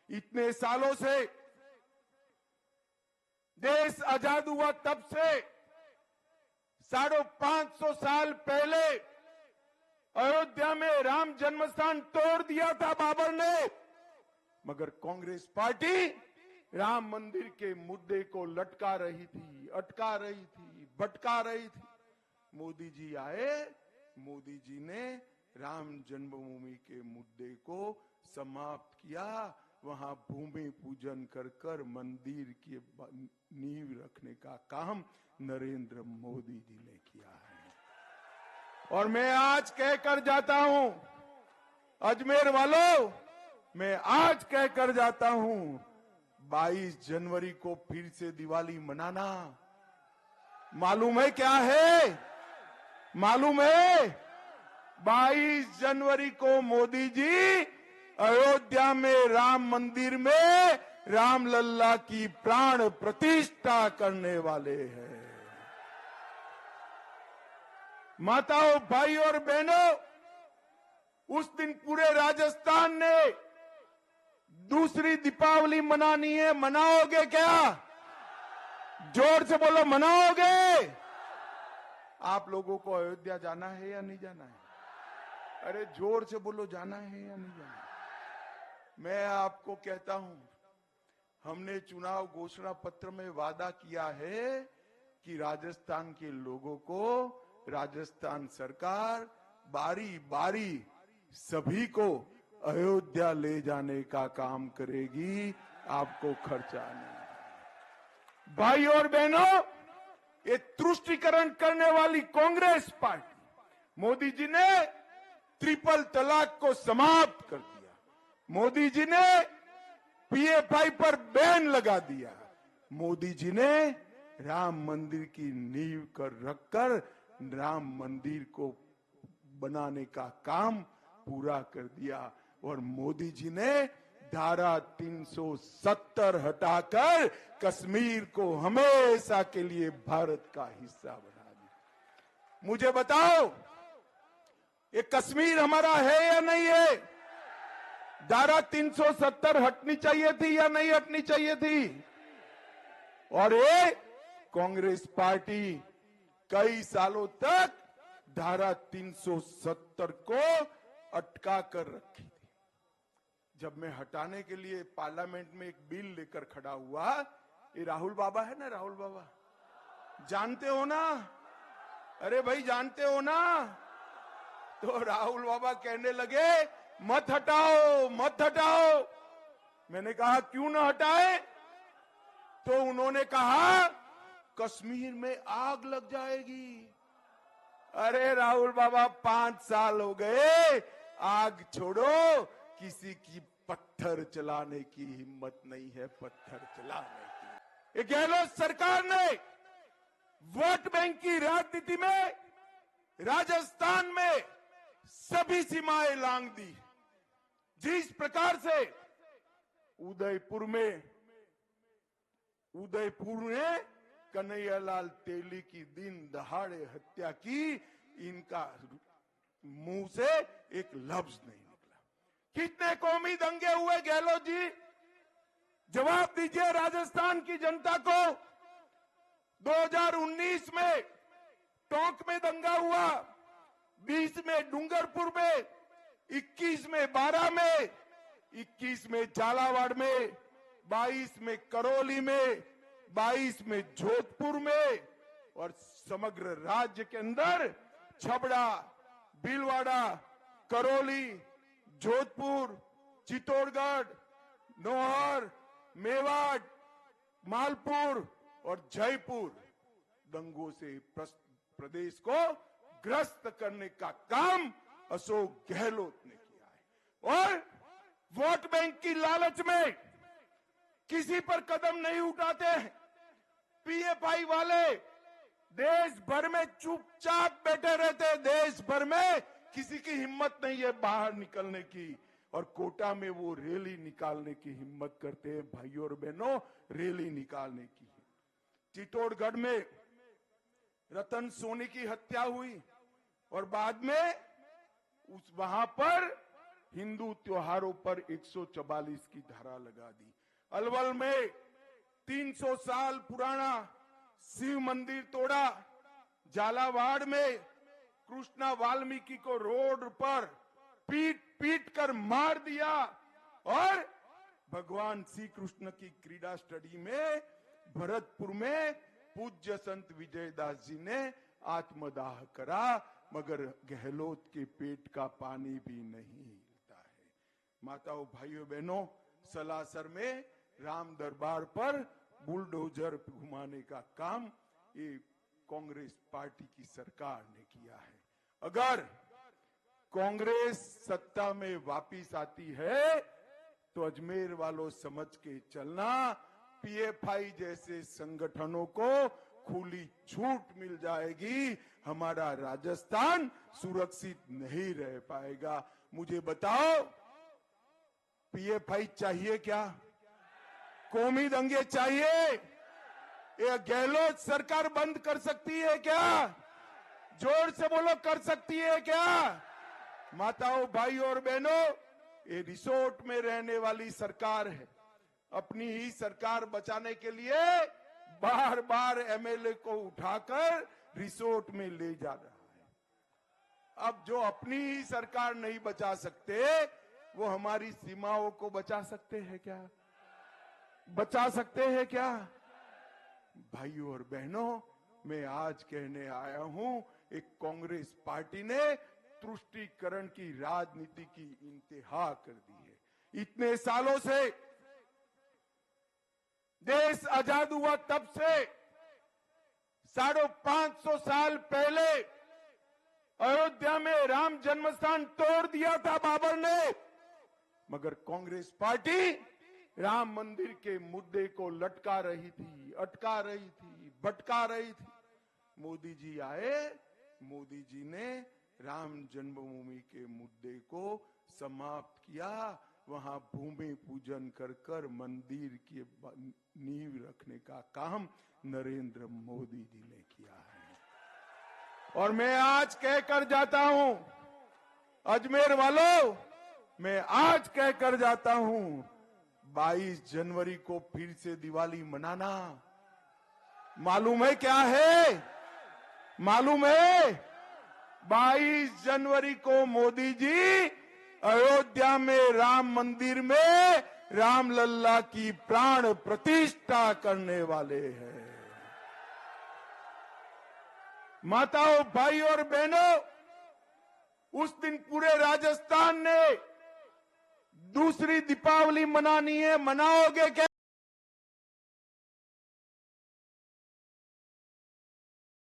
इतने सालों से देश आजाद हुआ तब से 550 साल पहले अयोध्या में राम जन्मस्थान तोड़ दिया था बाबर ने, मगर कांग्रेस पार्टी राम मंदिर के मुद्दे को लटका रही थी, अटका रही थी, भटका रही थी। मोदी जी आए, मोदी जी ने राम जन्मभूमि के मुद्दे को समाप्त किया। वहां भूमि पूजन कर मंदिर की नींव रखने का काम नरेंद्र मोदी जी ने किया है। और मैं आज कहकर जाता हूं, अजमेर वालों, मैं आज कहकर जाता हूं, 22 जनवरी को फिर से दिवाली मनाना। मालूम है क्या है? मालूम है 22 जनवरी को मोदी जी अयोध्या में राम मंदिर में रामलल्ला की प्राण प्रतिष्ठा करने वाले हैं। माताओं, भाई और बहनों, उस दिन पूरे राजस्थान ने दूसरी दीपावली मनानी है। मनाओगे क्या? जोर से बोलो, मनाओगे? आप लोगों को अयोध्या जाना है या नहीं जाना है? अरे जोर से बोलो, जाना है या नहीं जाना है? मैं आपको कहता हूं, हमने चुनाव घोषणा पत्र में वादा किया है कि राजस्थान के लोगों को राजस्थान सरकार बारी बारी सभी को अयोध्या ले जाने का काम करेगी, आपको खर्चा नहीं। भाई और बहनों, ये तुष्टीकरण करने वाली कांग्रेस पार्टी, मोदी जी ने ट्रिपल तलाक को समाप्त कर दिया। मोदी जी ने पीएफआई पर बैन लगा दिया। मोदी जी ने राम मंदिर की नींव कर रखकर राम मंदिर को बनाने का काम पूरा कर दिया। और मोदी जी ने धारा 370 हटाकर कश्मीर को हमेशा के लिए भारत का हिस्सा बना दिया। मुझे बताओ, ये कश्मीर हमारा है या नहीं है? धारा 370 हटनी चाहिए थी या नहीं हटनी चाहिए थी? और ये कांग्रेस पार्टी कई सालों तक धारा 370 को अटका कर रखी थी। जब मैं हटाने के लिए पार्लियामेंट में एक बिल लेकर खड़ा हुआ, ये राहुल बाबा है ना, राहुल बाबा जानते हो ना? अरे भाई जानते हो ना? तो राहुल बाबा कहने लगे मत हटाओ, मत हटाओ। मैंने कहा क्यों ना हटाए? तो उन्होंने कहा कश्मीर में आग लग जाएगी। अरे राहुल बाबा, 5 साल हो गए, आग छोड़ो, किसी की पत्थर चलाने की हिम्मत नहीं है, पत्थर चलाने की। गहलोत सरकार ने वोट बैंक की राजनीति में राजस्थान में सभी सीमाएं लांघ दी। जिस प्रकार से उदयपुर ने कन्हैयालाल तेली की दिन दहाड़े हत्या की, इनका मुंह से एक लफ्ज नहीं निकला। कितने कौमी दंगे हुए गहलोत जी? जवाब दीजिए राजस्थान की जनता को। 2019 में टोंक में दंगा हुआ, 20 में डूंगरपुर में, 21 में बारा में, 21 में झालावाड़ में, 22 में करौली में, 22 में जोधपुर में, और समग्र राज्य के अंदर छबड़ा, भीलवाड़ा, करौली, जोधपुर, चित्तौड़गढ़, नौहर, मेवाड़, मालपुर और जयपुर दंगों से प्रदेश को ग्रस्त करने का काम अशोक गहलोत ने किया है। और वोट बैंक की लालच में किसी पर कदम नहीं उठाते हैं। पीएफआई वाले देश भर में चुपचाप बैठे रहते हैं। देश भर में किसी की हिम्मत नहीं है बाहर निकलने की, और कोटा में वो रैली निकालने की हिम्मत करते हैं। भाइयों और बहनों, रैली निकालने की। चित्तौड़गढ़ में रतन सोनी की हत्या हुई और बाद में वहां पर हिंदू त्योहारों पर 144 की धारा लगा दी। अलवल में 300 साल पुराना शिव मंदिर तोड़ा। झालावाड़ में कृष्णा वाल्मीकि को रोड पर पीट पीट कर मार दिया और भगवान श्री कृष्ण की क्रीड़ा स्टडी में भरतपुर में पूज्य संत विजयदास जी ने आत्मदाह करा, मगर गहलोत के पेट का पानी भी नहीं हिलता है। माताओं, भाइयों, बहनों, सलासर में राम दरबार पर बुलडोजर घुमाने का काम ये कांग्रेस पार्टी की सरकार ने किया है। अगर कांग्रेस सत्ता में वापिस आती है तो अजमेर वालों समझ के चलना, पीएफआई जैसे संगठनों को खुली छूट मिल जाएगी। हमारा राजस्थान सुरक्षित नहीं रह पाएगा। मुझे बताओ, पीएफआई चाहिए क्या? कौमी दंगे चाहिए? ये गहलोत सरकार बंद कर सकती है क्या? जोर से बोलो, कर सकती है क्या? माताओं, भाइयों और बहनों, ये रिसोर्ट में रहने वाली सरकार है। अपनी ही सरकार बचाने के लिए बार बार एमएलए को उठाकर रिसोर्ट में ले जा रहा है। अब जो अपनी ही सरकार नहीं बचा सकते, वो हमारी सीमाओं को बचा सकते हैं क्या? बचा सकते हैं क्या? भाइयों और बहनों, मैं आज कहने आया हूं, एक कांग्रेस पार्टी ने तुष्टीकरण की राजनीति की इंतहा कर दी है। इतने सालों से देश आजाद हुआ, तब से 550 साल पहले अयोध्या में राम जन्मस्थान तोड़ दिया था बाबर ने, मगर कांग्रेस पार्टी राम मंदिर के मुद्दे को लटका रही थी, अटका रही थी, भटका रही थी। मोदी जी आए, मोदी जी ने राम जन्मभूमि के मुद्दे को समाप्त किया। वहां भूमि पूजन कर कर मंदिर की नींव रखने का काम नरेंद्र मोदी जी ने किया है। और मैं आज कहकर जाता हूं, अजमेर वालों, मैं आज कहकर जाता हूं, 22 जनवरी को फिर से दिवाली मनाना। मालूम है क्या है? मालूम है? 22 जनवरी को मोदी जी अयोध्या में राम मंदिर में रामलल्ला की प्राण प्रतिष्ठा करने वाले हैं। माताओं, भाइयों और बहनों, उस दिन पूरे राजस्थान ने दूसरी दीपावली मनानी है। मनाओगे क्या?